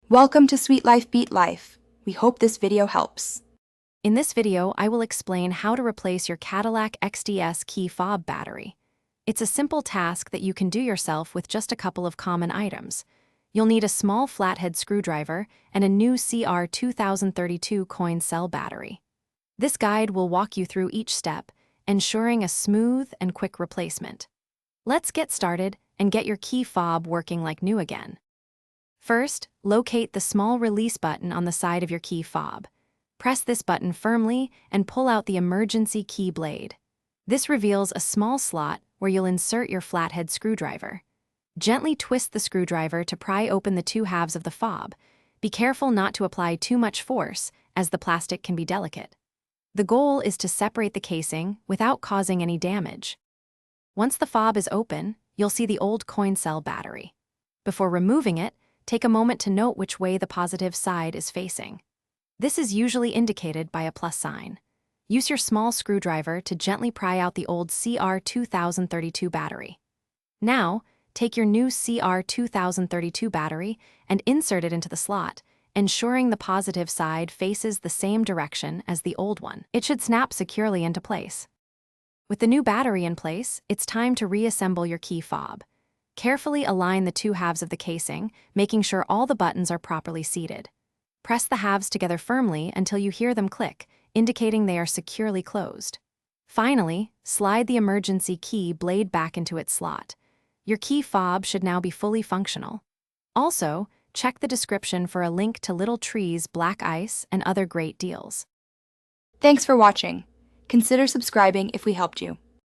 Welcome to Sweet Life Beat Life. We hope this video helps. In this video, I will explain how to replace your Cadillac XTS key fob battery. It's a simple task that you can do yourself with just a couple of common items. You'll need a small flathead screwdriver and a new CR 2032 coin cell battery. This guide will walk you through each step, ensuring a smooth and quick replacement. Let's get started and get your key fob working like new again. First, locate the small release button on the side of your key fob. Press this button firmly and pull out the emergency key blade. This reveals a small slot where you'll insert your flathead screwdriver. Gently twist the screwdriver to pry open the two halves of the fob. Be careful not to apply too much force, as the plastic can be delicate. The goal is to separate the casing without causing any damage. Once the fob is open, you'll see the old coin cell battery. Before removing it, take a moment to note which way the positive side is facing. This is usually indicated by a plus sign. Use your small screwdriver to gently pry out the old CR 2032 battery. Now, take your new CR 2032 battery and insert it into the slot, ensuring the positive side faces the same direction as the old one. It should snap securely into place. With the new battery in place, it's time to reassemble your key fob. Carefully align the two halves of the casing, making sure all the buttons are properly seated. Press the halves together firmly until you hear them click, indicating they are securely closed. Finally, slide the emergency key blade back into its slot. Your key fob should now be fully functional. Also, check the description for a link to Little Tree's black ice and other great deals. Thanks for watching. Consider subscribing if we helped you.